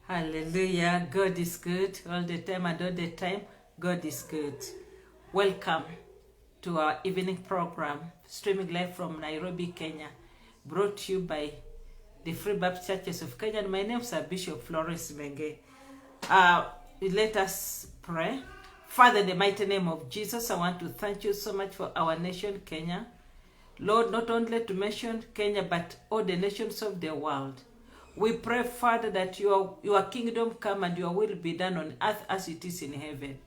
Hallelujah. God is good all the time, and all the time, God is good. Welcome to our evening program, streaming live from Nairobi, Kenya, brought to you by the Free Baptist Churches of Kenya. And my name is Bishop Florence Menge. Let us pray. Father, in the mighty name of Jesus, I want to thank you so much for our nation, Kenya. Lord, not only to mention Kenya, but all the nations of the world. We pray, Father, that your kingdom come and your will be done on earth as it is in heaven.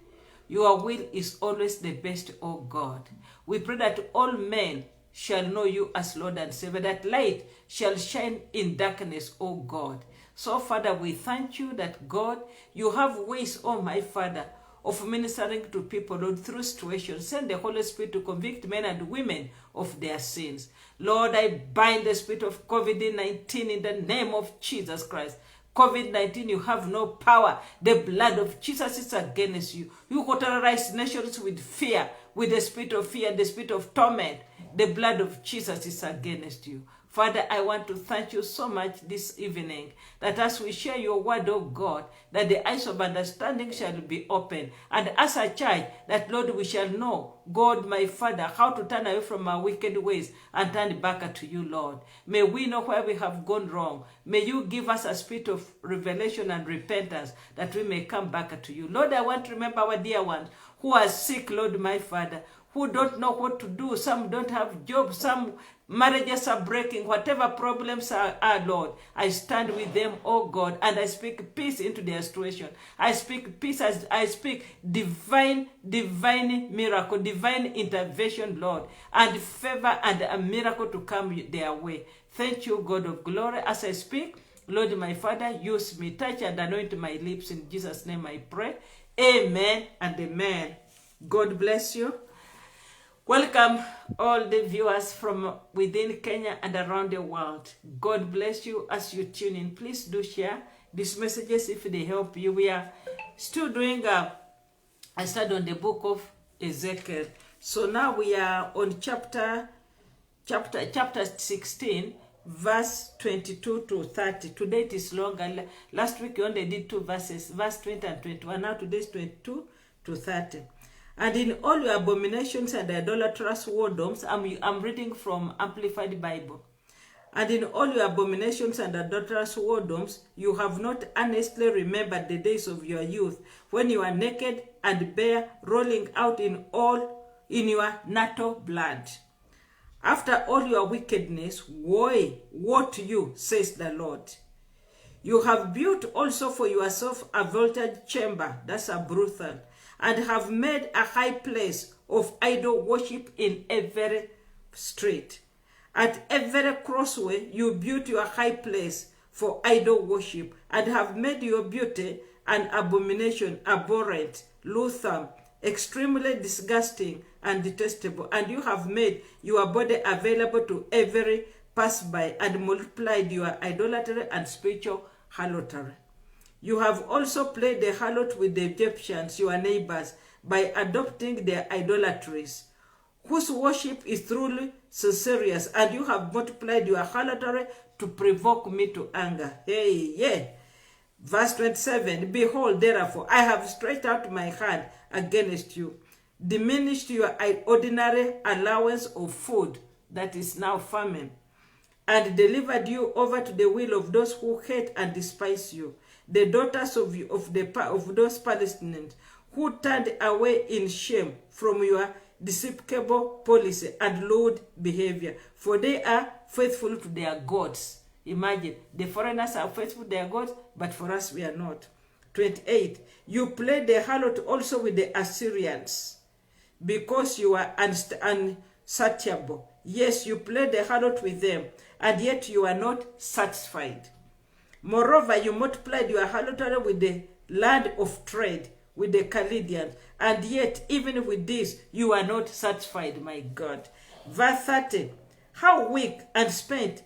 Your will is always the best, O God. We pray that all men shall know you as Lord and Savior, that light shall shine in darkness, O God. So, Father, we thank you that, God, you have ways, oh my Father, of ministering to people, Lord, through situations. Send the Holy Spirit to convict men and women of their sins. Lord, I bind the spirit of COVID-19 in the name of Jesus Christ. COVID-19, you have no power. The blood of Jesus is against you. You terrorize nations with fear, with the spirit of fear, the spirit of torment. The blood of Jesus is against you. Father, I want to thank you so much this evening that as we share your word, oh God, that the eyes of understanding shall be open. And as a church, that, Lord, we shall know, God, my Father, how to turn away from our wicked ways and turn back to you, Lord. May we know where we have gone wrong. May you give us a spirit of revelation and repentance that we may come back to you. Lord, I want to remember our dear ones who are sick, Lord, my Father, who don't know what to do. Some don't have jobs. Some marriages are breaking. Whatever problems are, Lord, I stand with them, oh God, and I speak peace into their situation. I speak peace as I speak divine miracle, divine intervention, Lord, and favor and a miracle to come their way. Thank you, God of glory. As I speak, Lord, my Father, use me, touch and anoint my lips. In Jesus' name I pray. Amen and amen. God bless you. Welcome all the viewers from within Kenya and around the world. God bless you as you tune in. Please do share these messages if they help you. We are still doing a study on the book of Ezekiel. So now we are on chapter 16, verse 22 to 30. Today it is longer. Last week we only did 2 verses, verse 20 and 21. Now today is 22 to 30. And in all your abominations and idolatrous whoredoms, I'm reading from Amplified Bible. And in all your abominations and idolatrous whoredoms, you have not earnestly remembered the days of your youth, when you were naked and bare, rolling out in your natal blood. After all your wickedness, woe to you, says the Lord. You have built also for yourself a vaulted chamber, that's a brothel, and have made a high place of idol worship in every street. At every crossway you built your high place for idol worship, and have made your beauty an abomination, abhorrent, loathsome, extremely disgusting and detestable. And you have made your body available to every passerby, and multiplied your idolatry and spiritual harlotry. You have also played the harlot with the Egyptians, your neighbors, by adopting their idolatries, whose worship is truly serious, and you have multiplied your harlotry to provoke me to anger. Verse 27, behold, therefore, I have stretched out my hand against you, diminished your ordinary allowance of food, that is now famine, and delivered you over to the will of those who hate and despise you, the daughters of those Palestinians who turned away in shame from your despicable policy and lewd behavior, for they are faithful to their gods. Imagine, the foreigners are faithful to their gods, but for us we are not. 28, you played the harlot also with the Assyrians, because you are unsatiable. Yes, you played the harlot with them, and yet you are not satisfied. Moreover, you multiplied your harlotry with the land of trade, with the Chaldeans, and yet, even with this, you are not satisfied, my God. Verse 30, how weak and spent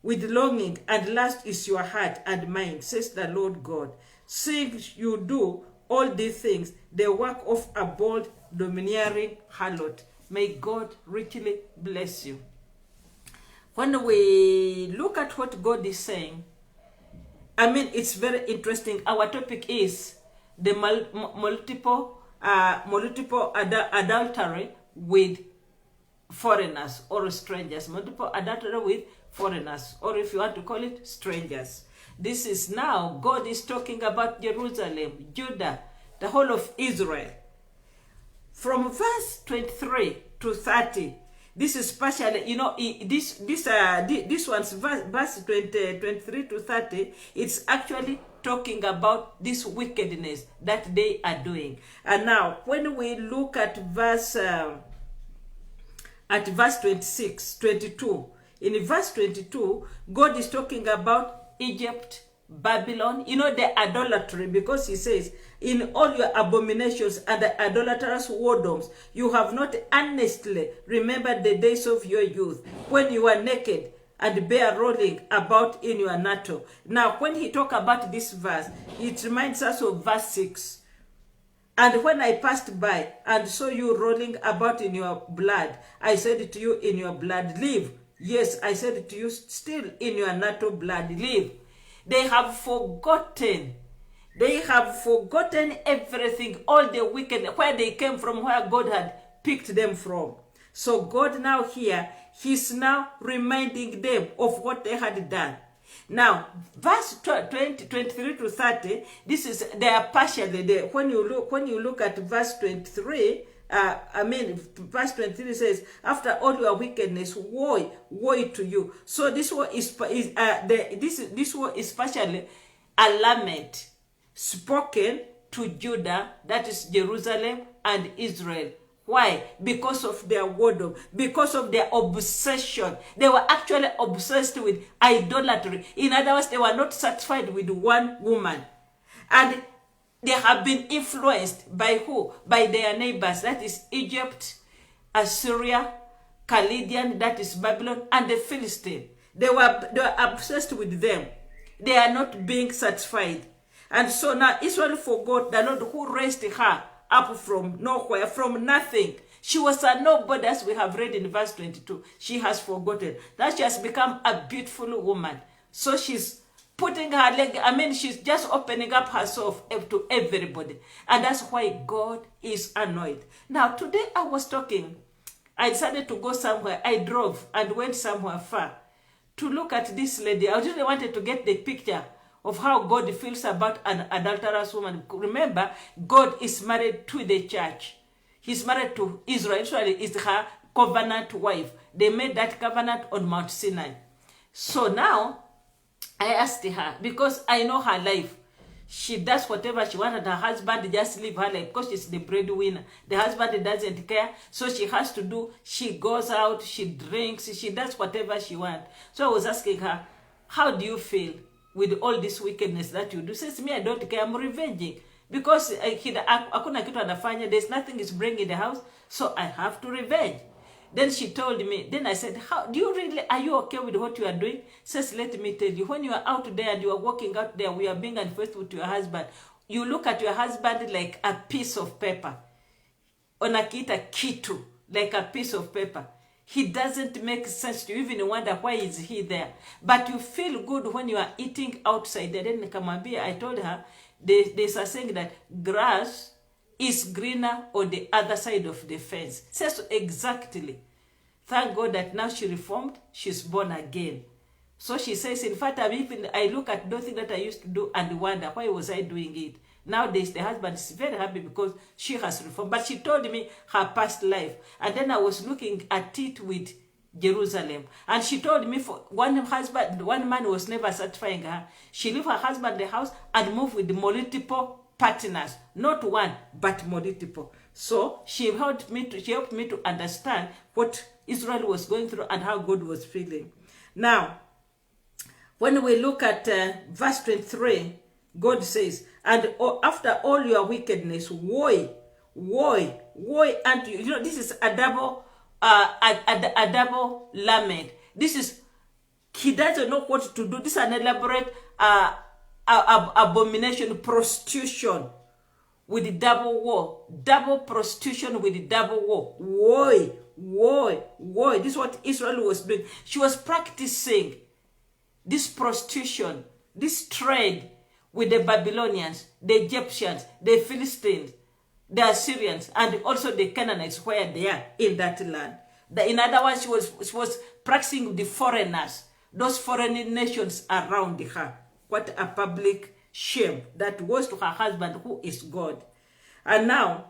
with longing and lust is your heart and mind, says the Lord God. Seeing you do all these things, the work of a bold, domineering harlot. May God richly bless you. When we look at what God is saying, I mean, it's very interesting. Our topic is the multiple adultery with foreigners or strangers. Multiple adultery with foreigners, or if you want to call it strangers. This is now, God is talking about Jerusalem, Judah, the whole of Israel. From verse 23 to 30, this is partially, you know, this one's verse 23 to 30, it's actually talking about this wickedness that they are doing. And now, when we look at verse 26, 22, in verse 22, God is talking about Egypt, Babylon, you know, the idolatry, because he says, in all your abominations and the idolatrous whoredoms, you have not earnestly remembered the days of your youth, when you were naked and bare rolling about in your natto. Now, when he talk about this verse, it reminds us of verse 6. And when I passed by and saw you rolling about in your blood, I said to you, in your blood, live. Yes, I said to you, still in your natto blood, live. They have forgotten. They have forgotten everything, all the wicked, where they came from, where God had picked them from. So God now here, he's now reminding them of what they had done. Now, verse 23 to 30, this is, they are partially there. When you look at verse 23, verse 23 says, after all your wickedness, woe to you. So this one is partially a lament spoken to Judah, that is Jerusalem and Israel. Why? Because of their whoredom, because of their obsession. They were actually obsessed with idolatry. In other words, they were not satisfied with one woman. And they have been influenced by who? By their neighbors, that is Egypt, Assyria, Chaldean, that is Babylon, and the Philistine. They were obsessed with them. They are not being satisfied. And so now Israel forgot the Lord who raised her up from nowhere, from nothing. She was a nobody, as we have read in verse 22. She has forgotten. Now she has become a beautiful woman. So she's putting her leg, she's just opening up herself to everybody. And that's why God is annoyed. Now, today I was talking. I decided to go somewhere. I drove and went somewhere far to look at this lady. I really wanted to get the picture of how God feels about an adulterous woman. Remember, God is married to the church. He's married to Israel. Israel is her covenant wife. They made that covenant on Mount Sinai. So now, I asked her, because I know her life. She does whatever she wants, and her husband just leave her life because she's the breadwinner. The husband doesn't care, so she has to do, she goes out, she drinks, she does whatever she wants. So I was asking her, how do you feel with all this wickedness that you do? Says, me, I don't care, I'm revenging. Because hakuna kitu anafanya, there's nothing is bringing in the house, so I have to revenge. Then she told me, then I said, how do you really, are you okay with what you are doing? Says, let me tell you, when you are out there and you are walking out there, we are being unfaithful to your husband, you look at your husband like a piece of paper. Onakiita kitu, like a piece of paper. He doesn't make sense to you, even wonder why is he there. But you feel good when you are eating outside. Then Kamambia, I told her, there's a saying that grass is greener on the other side of the fence. Says so exactly. Thank God that now she reformed, she's born again. So she says, in fact, I look at those things that I used to do and wonder, why was I doing it? Nowadays, the husband is very happy because she has reformed. But she told me her past life. And then I was looking at it with Jerusalem. And she told me for one man was never satisfying her. She left her husband in the house and moved with multiple partners, not one, but multiple. So she helped me to understand what Israel was going through and how God was feeling. Now, when we look at verse 23, God says, and after all your wickedness, woe unto you. You know, this is a double lament. This is, he doesn't know what to do. This is an elaborate abomination, prostitution with double woe. Double prostitution with double woe. Woe. This is what Israel was doing. She was practicing this prostitution this trade with the Babylonians, the Egyptians, the Philistines, the Assyrians, and also the Canaanites where they are in that land. In other words, she was practicing the foreigners, those foreign nations around her. What a public shame that was to her husband, who is God. And now,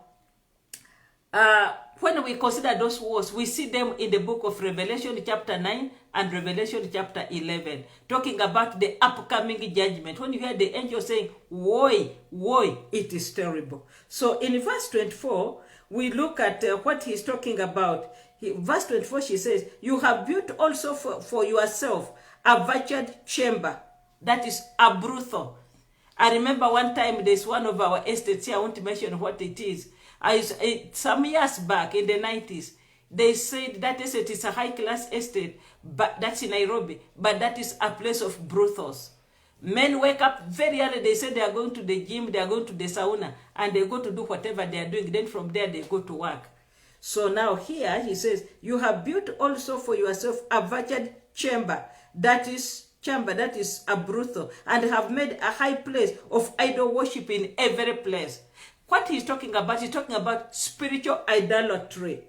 when we consider those wars, we see them in the book of Revelation chapter 9 and Revelation chapter 11, talking about the upcoming judgment. When you hear the angel saying, woe, woe, it is terrible. So in verse 24, we look at what he's talking about. Verse 24, she says, you have built also for yourself a virtual chamber, that is a brothel. I remember one time there's one of our estates here, I won't mention what it is. Some years back in the 90s, they said that estate is a high-class estate, but that's in Nairobi, but that is a place of brothels. Men wake up very early, they say they are going to the gym, they are going to the sauna, and they go to do whatever they are doing. Then from there, they go to work. So now here, he says, you have built also for yourself a virtual chamber, that is a brothel, and have made a high place of idol worship in every place. What he's talking about spiritual idolatry.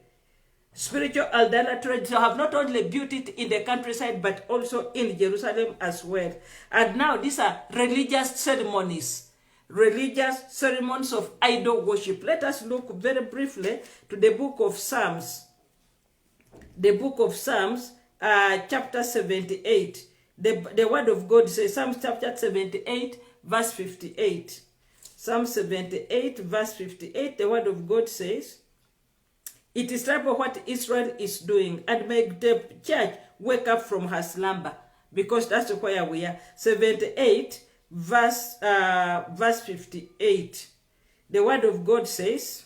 Spiritual idolatry, to have not only built it in the countryside, but also in Jerusalem as well. And now these are religious ceremonies of idol worship. Let us look very briefly to the book of Psalms. The book of Psalms, chapter 78. The word of God says, Psalms chapter 78, verse 58. Psalm 78, verse 58, the word of God says, it is terrible what Israel is doing, and make the church wake up from her slumber, because that's where we are. 78, verse 58. The word of God says,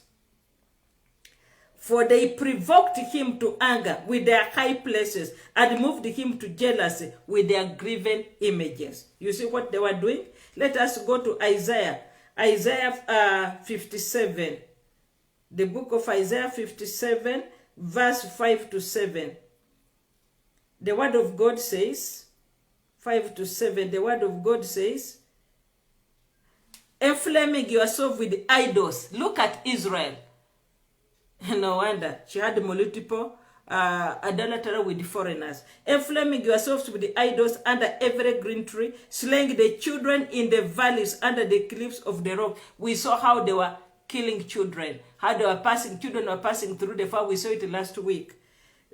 for they provoked him to anger with their high places, and moved him to jealousy with their graven images. You see what they were doing? Let us go to Isaiah 57. The book of Isaiah 57, verse 5 to 7. The word of God says, 5 to 7, the word of God says, inflaming yourself with idols. Look at Israel. No wonder she had multiple idolatry with foreigners. Inflaming yourselves with the idols under every green tree, slaying the children in the valleys under the cliffs of the rock. We saw how they were killing children, how children were passing through the fire. We saw it last week.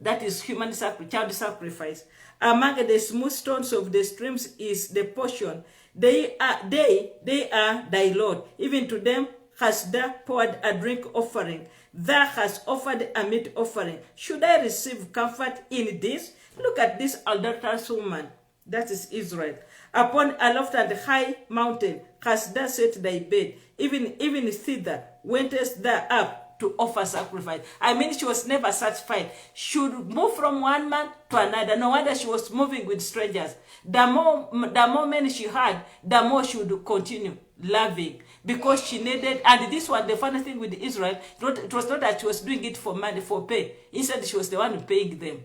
That is child sacrifice. Among the smooth stones of the streams is the portion. They are thy Lord. Even to them hast thou poured a drink offering. Thou hast offered a meat offering. Should I receive comfort in this? Look at this adulterous woman. That is Israel. Upon a lofty and high mountain hast thou set thy bed. Even thither wentest thou up to offer sacrifice. I mean, she was never satisfied. She would move from one man to another. No wonder she was moving with strangers. The more men she had, the more she would continue loving, because she needed. And this one, the funny thing with Israel, it was not that she was doing it for money, for pay. Instead, she was the one paying them.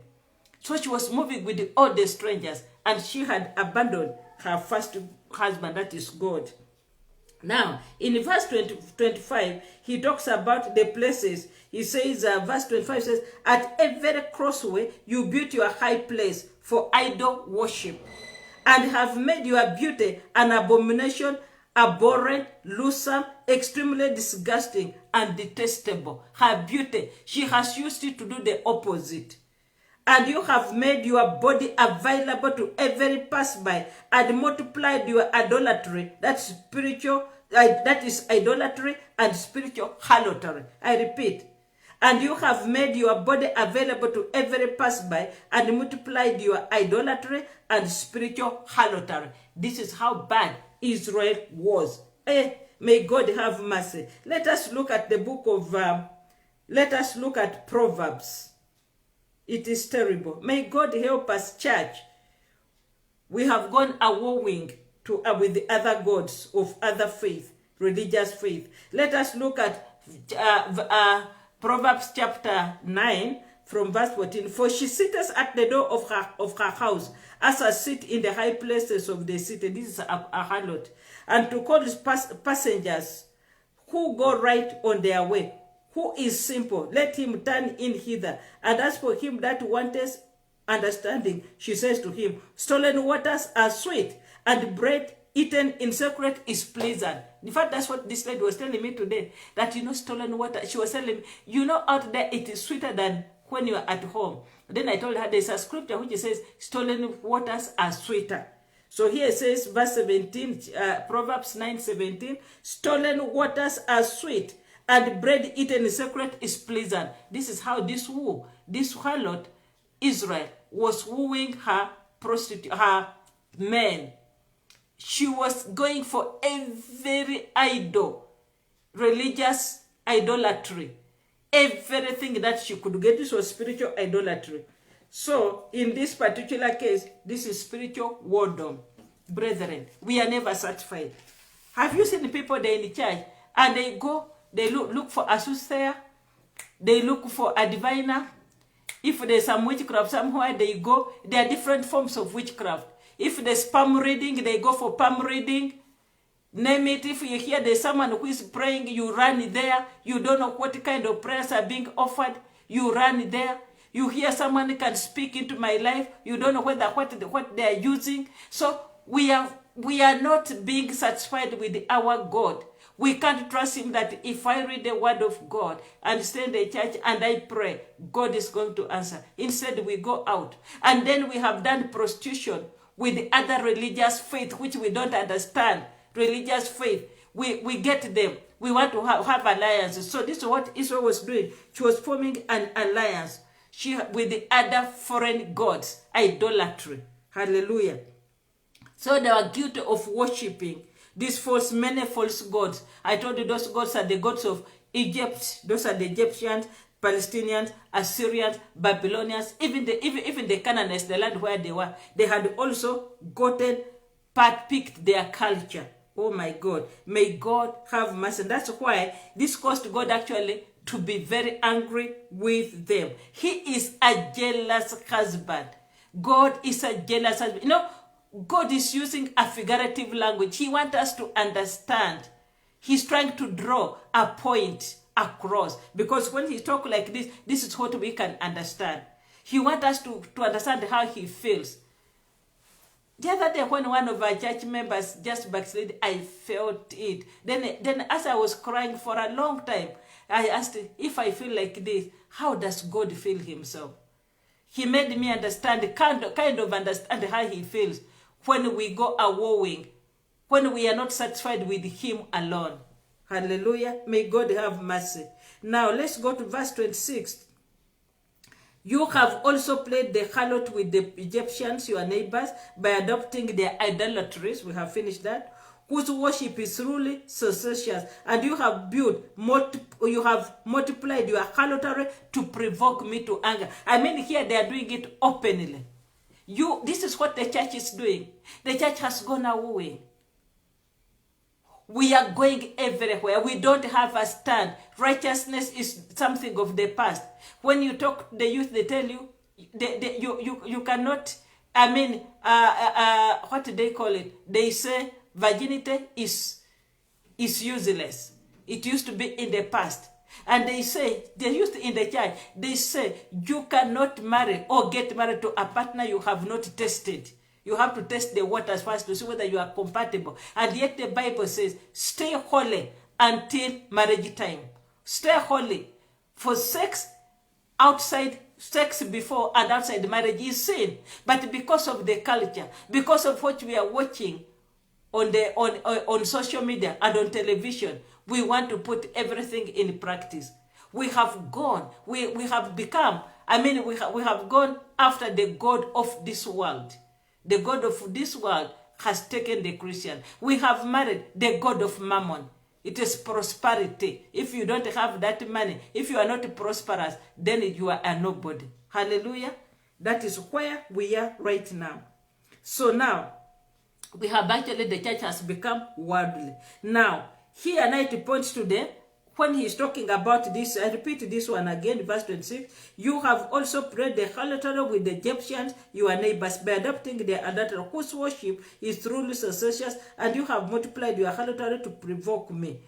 So she was moving with all the strangers, and she had abandoned her first husband, that is God. Now, in verse 25, he talks about the places. He says, verse 25 says, at every crossway you built your high place for idol worship, and have made your beauty an abomination, abhorrent, loathsome, extremely disgusting, and detestable. Her beauty, she has used it to do the opposite. And you have made your body available to every passerby, and multiplied your idolatry, that is idolatry and spiritual harlotry. I repeat. And you have made your body available to every passerby, and multiplied your idolatry and spiritual harlotry. This is how bad Israel was. May God have mercy. Let us look at the book of, let us look at Proverbs. It is terrible. May God help us, church. We have gone a-warring with the other gods of other faith, religious faith. Let us look at Proverbs chapter 9, from verse 14. For she sitteth at the door of her house, as a seat in the high places of the city. This is a harlot. And to call passengers who go right on their way. Who is simple, let him turn in hither. And as for him that wanteth understanding, she says to him, stolen waters are sweet, and bread eaten in secret is pleasant. In fact, that's what this lady was telling me today. That, stolen water. She was telling me, out there it is sweeter than when you are at home. Then I told her there's a scripture which says, stolen waters are sweeter. So here it says, verse 17, Proverbs 9:17, stolen waters are sweet, and bread eaten in secret is pleasant. This is how this harlot, Israel, was wooing her men. She was going for a very religious idolatry. Everything that she could get, this was spiritual idolatry. So, in this particular case, this is spiritual whoredom. Brethren, we are never satisfied. Have you seen people there in the church, and they go, they look for a soothsayer, they look for a diviner. If there's some witchcraft somewhere, they go. There are different forms of witchcraft. If there's palm reading, they go for palm reading. Name it. If you hear there's someone who is praying, you run there. You don't know what kind of prayers are being offered. You run there. You hear someone can speak into my life. You don't know what they are using. So we are not being satisfied with our God. We can't trust him that if I read the word of God and stay in the church and I pray, God is going to answer. Instead, we go out. And then we have done prostitution with the other religious faith, which we don't understand. Religious faith. We get them. We want to have alliances. So this is what Israel was doing. She was forming an alliance with the other foreign gods. Idolatry. Hallelujah. So they were guilty of worshipping these many false gods. I told you those gods are the gods of Egypt. Those are the Egyptians, Palestinians, Assyrians, Babylonians, even the Canaanites, the land where they were. They had also picked their culture. Oh my God. May God have mercy. And that's why this caused God actually to be very angry with them. He is a jealous husband. God is a jealous husband. God is using a figurative language. He wants us to understand. He's trying to draw a point across. Because when he talks like this, this is what we can understand. He wants us to understand how he feels. The other day when one of our church members just backslid, I felt it. Then as I was crying for a long time, I asked, if I feel like this, how does God feel himself? He made me understand, kind of understand how he feels when we go a-wooing, when we are not satisfied with him alone. Hallelujah. May God have mercy. Now let's go to verse 26. You have also played the harlot with the Egyptians, your neighbors, by adopting their idolatries. We have finished that. Whose worship is truly suspicious, and you have multiplied your harlotry to provoke me to anger. I mean, here they are doing it openly. This is what the church is doing. The church has gone away. We are going everywhere. We don't have a stand. Righteousness is something of the past. When you talk to the youth, they tell you, you cannot, what do they call it? They say virginity is useless. It used to be in the past. And they say, the youth in the church, they say, you cannot marry or get married to a partner you have not tested. You have to test the waters first to see whether you are compatible. And yet the Bible says, stay holy until marriage time. Stay holy. For sex before and outside marriage is sin. But because of the culture, because of what we are watching on social media and on television, we want to put everything in practice. We have gone, we have become, we have gone after the God of this world. The God of this world has taken the Christian. We have married the God of Mammon. It is prosperity. If you don't have that money, if you are not prosperous, then you are a nobody. Hallelujah. That is where we are right now. So now, we have actually, the church has become worldly. Now, here now it points to when he's talking about this, I repeat this one again, verse 26, you have also played the harlotry with the Egyptians, your neighbors, by adopting their adultery, whose worship is truly suspicious, and you have multiplied your harlotry to provoke me.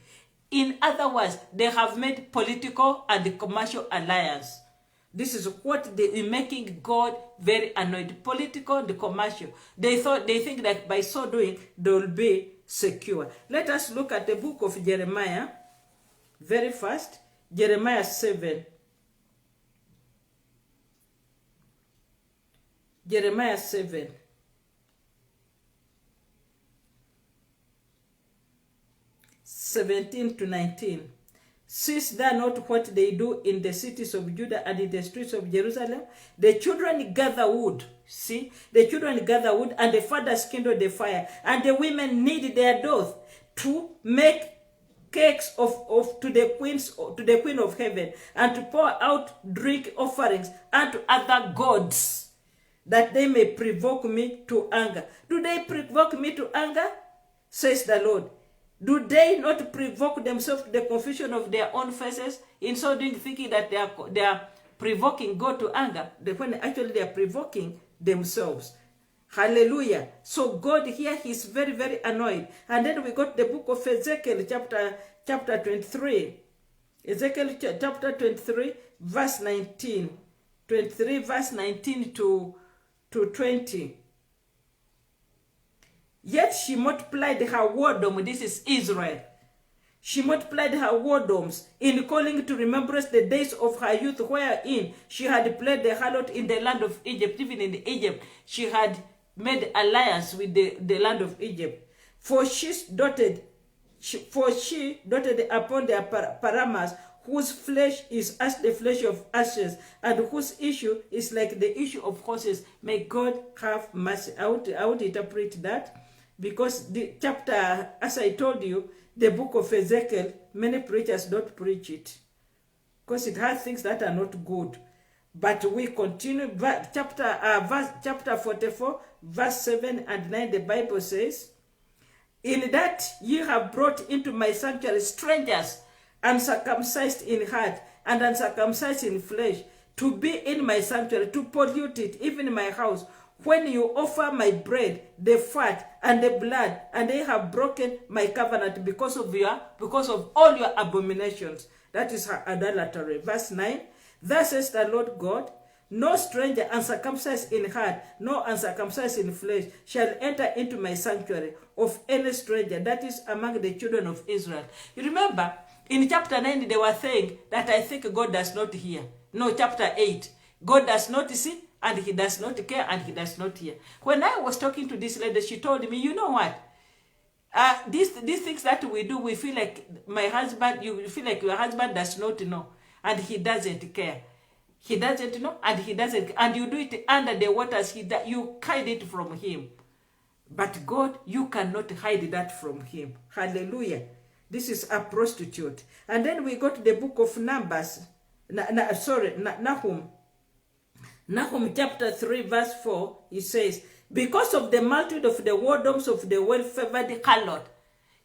In other words, they have made political and commercial alliance. This is what they is making God very annoyed. Political and commercial. They think that by so doing, they will be secure. Let us look at the book of Jeremiah. Very fast. Jeremiah 7. Jeremiah 7. (17 to 19). Seest thou not what they do in the cities of Judah and in the streets of Jerusalem? The children gather wood. See, the children gather wood, and the fathers kindle the fire, and the women knead their dough to make cakes to the queen of heaven, and to pour out drink offerings unto other gods, that they may provoke me to anger. Do they provoke me to anger? Says the Lord. Do they not provoke themselves to the confusion of their own faces, in so doing thinking that they are provoking God to anger, when actually they are provoking themselves? Hallelujah. So God here, he's very, very annoyed. And then we got the book of Ezekiel, chapter 23. Ezekiel chapter 23, verse 19. 23, verse 19 to 20. Yet she multiplied her whoredom. This is Israel. She multiplied her whoredoms in calling to remembrance the days of her youth, wherein she had played the harlot in the land of Egypt. Even in Egypt, she had made alliance with the land of Egypt. For she doted upon their paramas, whose flesh is as the flesh of ashes, and whose issue is like the issue of horses. May God have mercy. I would interpret that, because the chapter, as I told you, the book of Ezekiel, many preachers don't preach it, because it has things that are not good. But we continue, chapter 44, verse 7 and 9, the Bible says, in that ye have brought into my sanctuary strangers, uncircumcised in heart and uncircumcised in flesh, to be in my sanctuary, to pollute it, even my house, when you offer my bread, the fat, and the blood, and they have broken my covenant because of all your abominations. That is her idolatry. Verse 9, thus says the Lord God, no stranger uncircumcised in heart, no uncircumcised in flesh, shall enter into my sanctuary of any stranger, that is among the children of Israel. You remember, in chapter 9, they were saying that I think God does not hear. No, chapter 8, God does not see, and he does not care, and he does not hear. When I was talking to this lady, she told me, you know what? These things that we do, we feel like you feel like your husband does not know, and he doesn't care. He doesn't know, and he doesn't, and you do it under the waters, you hide it from him. But God, you cannot hide that from him. Hallelujah. This is a prostitute. And then we go to the book of Numbers, Nahum. Nahum chapter 3, verse 4, it says, because of the multitude of the whoredoms of the well-favored harlot.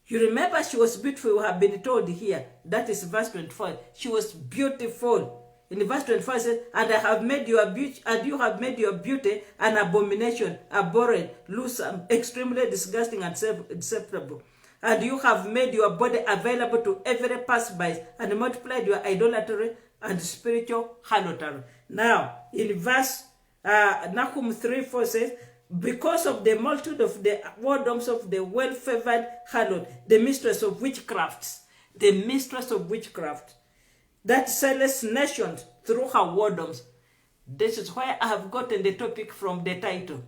You remember she was beautiful, we have been told here. That is verse 24. She was beautiful. In verse 25 it says, and I have made your beauty, and you have made your beauty an abomination, abhorrent, loathsome, extremely disgusting, and acceptable. And you have made your body available to every passerby, and multiplied your idolatry and spiritual harlotry. Now, in verse Nahum 3:4 says, because of the multitude of the whoredoms of the well-favored harlot, the mistress of witchcraft, that selleth nations through her whoredoms. This is why I have gotten the topic from the title.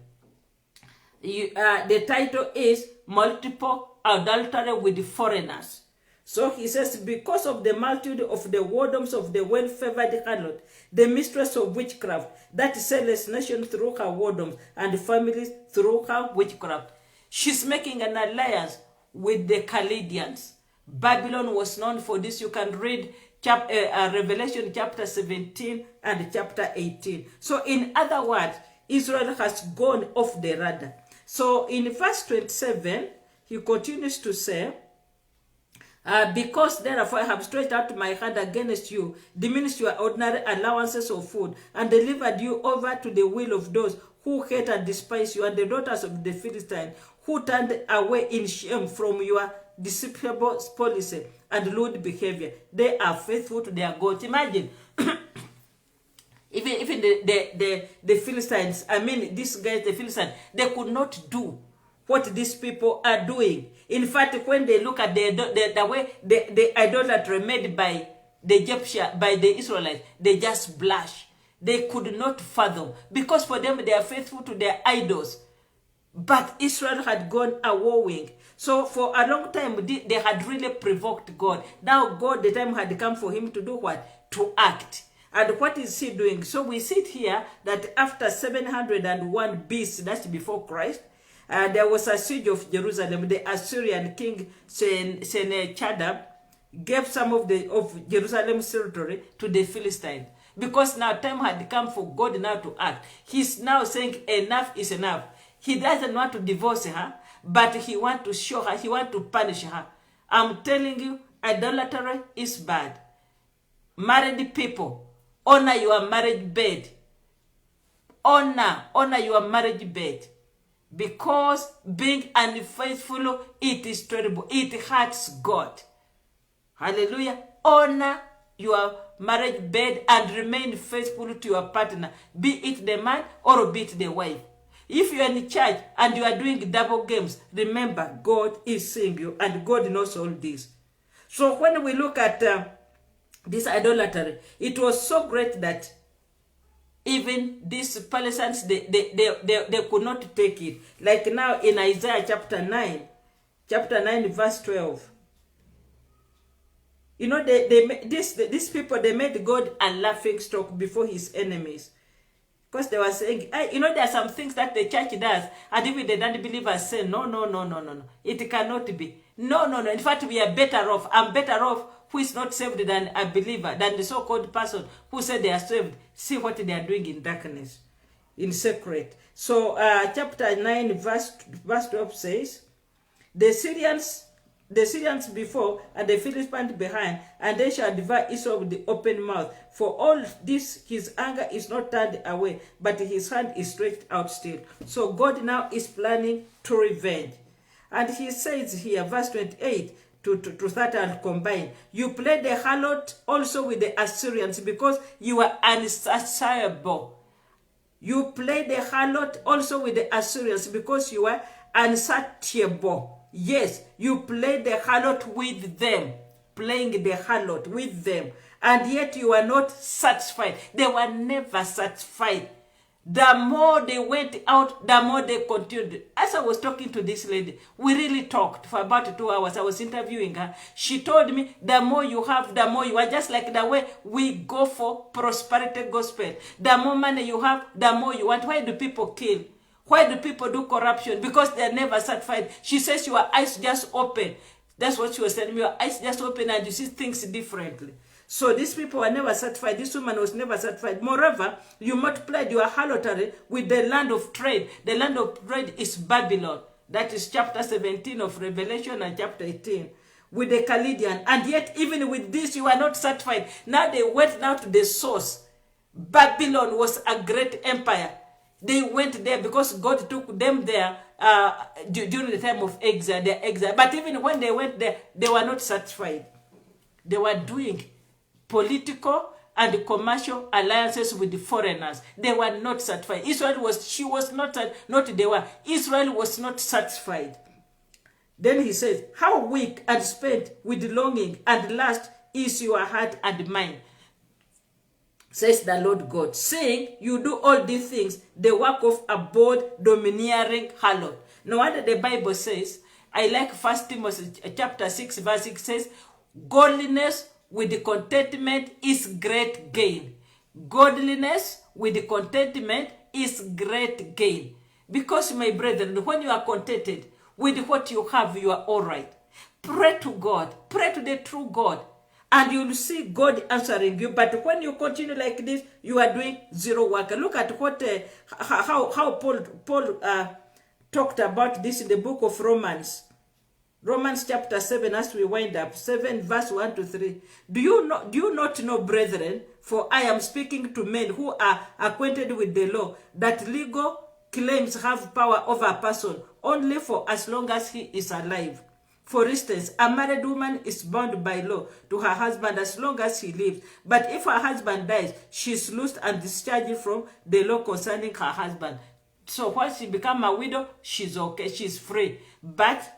The title is Multiple Adultery with Foreigners. So he says, because of the multitude of the whoredoms of the well-favored harlot, the mistress of witchcraft, that selleth nations through her whoredoms, and families through her witchcraft. She's making an alliance with the Chaldeans. Babylon was known for this. You can read Revelation chapter 17 and chapter 18. So in other words, Israel has gone off the radar. So in verse 27, he continues to say, Because therefore I have stretched out my hand against you, diminished your ordinary allowances of food, and delivered you over to the will of those who hate and despise you, and the daughters of the Philistines, who turned away in shame from your despicable policy and lewd behavior. They are faithful to their gods. Imagine, even the Philistines, I mean, these guys, the Philistines, they could not do what these people are doing. In fact, when they look at the way the idolatry made by the Egyptians, by the Israelites, they just blush. They could not fathom, because for them they are faithful to their idols. But Israel had gone a-wowing. So for a long time, they had really provoked God. Now God, the time had come for him to do what? To act. And what is he doing? So we see here that after 701 BC, that's before Christ, there was a siege of Jerusalem. The Assyrian king Sennacherib gave some of Jerusalem's territory to the Philistines. Because now time had come for God now to act. He's now saying enough is enough. He doesn't want to divorce her, but he wants to show her, he wants to punish her. I'm telling you, idolatry is bad. Married people, honor your marriage bed. Honor your marriage bed. Because being unfaithful, it is terrible. It hurts God. Hallelujah. Honor your marriage bed and remain faithful to your partner, be it the man or be it the wife. If you are in church and you are doing double games, remember God is seeing you and God knows all this. So when we look at this idolatry, it was so great that even these Palestinians, they could not take it. Like now in Isaiah chapter 9 verse 12. You know, these people, they made God a laughing stock before his enemies. Because they were saying, you know, there are some things that the church does, and even the non-believers say, no. It cannot be. No. In fact, we are better off. I'm better off who is not saved than a believer, than the so-called person who said they are saved. See what they are doing in darkness, in secret. So, chapter 9, verse 12 says, the Syrians before, and the Philistines behind, and they shall devour Esau with the open mouth. For all this, his anger is not turned away, but his hand is stretched out still. So God now is planning to revenge. And he says here, verse 28 to 30 and combine, you play the harlot also with the Assyrians, because you are unsatiable. You play the harlot also with the Assyrians, because you are unsatiable. Yes, you play the harlot with them, playing the harlot with them, and yet you are not satisfied. They were never satisfied. The more they went out, the more they continued. As I was talking to this lady, we really talked for about 2 hours. I was interviewing her. She told me, the more you have, the more you are. Just like the way we go for prosperity gospel. The more money you have, the more you want. Why do people kill? Why do people do corruption? Because they're never satisfied. She says your eyes just open. That's what she was telling me. Your eyes just open and you see things differently. So these people are never satisfied. This woman was never satisfied. Moreover, you multiplied your harlotry with the land of trade. The land of trade is Babylon. That is chapter 17 of Revelation and chapter 18. With the Chaldean. And yet, even with this, you are not satisfied. Now they went now to the source. Babylon was a great empire. They went there because God took them there during the time of exile, their exile. But even when they went there, they were not satisfied. They were doing political and commercial alliances with the foreigners. They were not satisfied. Israel was not satisfied. Then he says, how weak and spent with longing and lust is your heart and mind, says the Lord God, saying, you do all these things, the work of a bold, domineering harlot. No wonder the Bible says, I like 1 Timothy chapter 6, verse 6 says, godliness with contentment is great gain. Godliness with contentment is great gain. Because, my brethren, when you are contented with what you have, you are all right. Pray to God. Pray to the true God. And you'll see God answering you. But when you continue like this, you are doing zero work. Look at what how Paul talked about this in the book of Romans. Romans chapter 7, as we wind up, 7 verse 1 to 3. Do you not know, brethren, for I am speaking to men who are acquainted with the law, that legal claims have power over a person only for as long as he is alive. For instance, a married woman is bound by law to her husband as long as he lives. But if her husband dies, she is loosed and discharged from the law concerning her husband. So once she becomes a widow, she's okay, she's free. But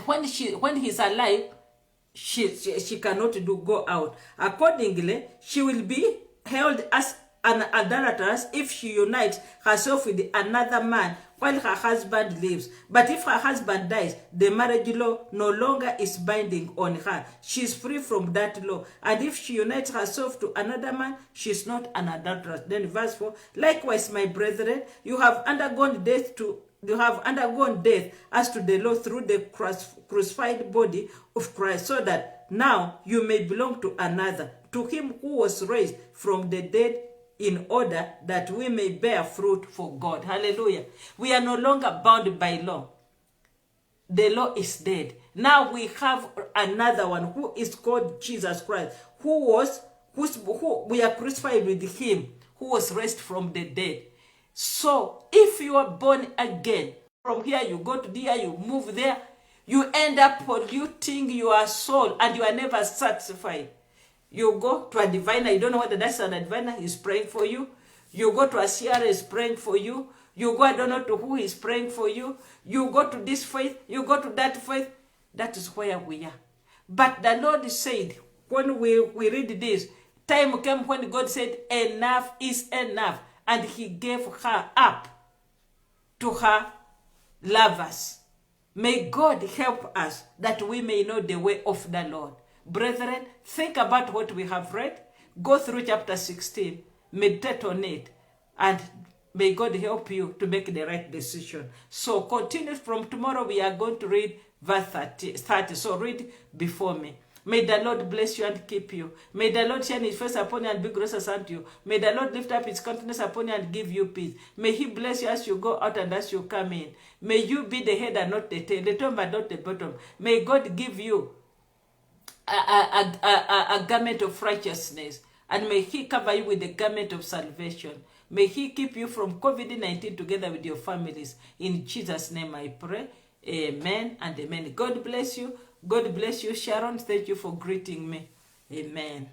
when he's alive, she cannot go out. Accordingly, she will be held as an adulteress if she unites herself with another man while her husband lives. But if her husband dies, the marriage law no longer is binding on her. She is free from that law. And if she unites herself to another man, she is not an adulteress. Then verse 4, likewise, my brethren, you have undergone death as to the law through the crucified body of Christ, so that now you may belong to another, to him who was raised from the dead, in order that we may bear fruit for God. Hallelujah. We are no longer bound by law. The law is dead. Now we have another one who is called Jesus Christ, who we are crucified with him, who was raised from the dead. So if you are born again, from here you go to there, you move there, you end up polluting your soul and you are never satisfied. You go to a diviner, you don't know whether that's an diviner, he's praying for you. You go to a seer, he's praying for you. You go, I don't know to who he's praying for you. You go to this faith, you go to that faith. That is where we are. But the Lord said, when we read this, time came when God said, enough is enough. And he gave her up to her lovers. May God help us that we may know the way of the Lord. Brethren, think about what we have read. Go through chapter 16. Meditate on it. And may God help you to make the right decision. So continue from tomorrow. We are going to read verse 30. So read before me. May the Lord bless you and keep you. May the Lord shine his face upon you and be gracious unto you. May the Lord lift up his countenance upon you and give you peace. May he bless you as you go out and as you come in. May you be the head and not the tail, the top and not the bottom. May God give you a garment of righteousness, and may he cover you with the garment of salvation. May he keep you from COVID-19 together with your families. In Jesus' name I pray. Amen and amen. God bless you. God bless you, Sharon. Thank you for greeting me. Amen.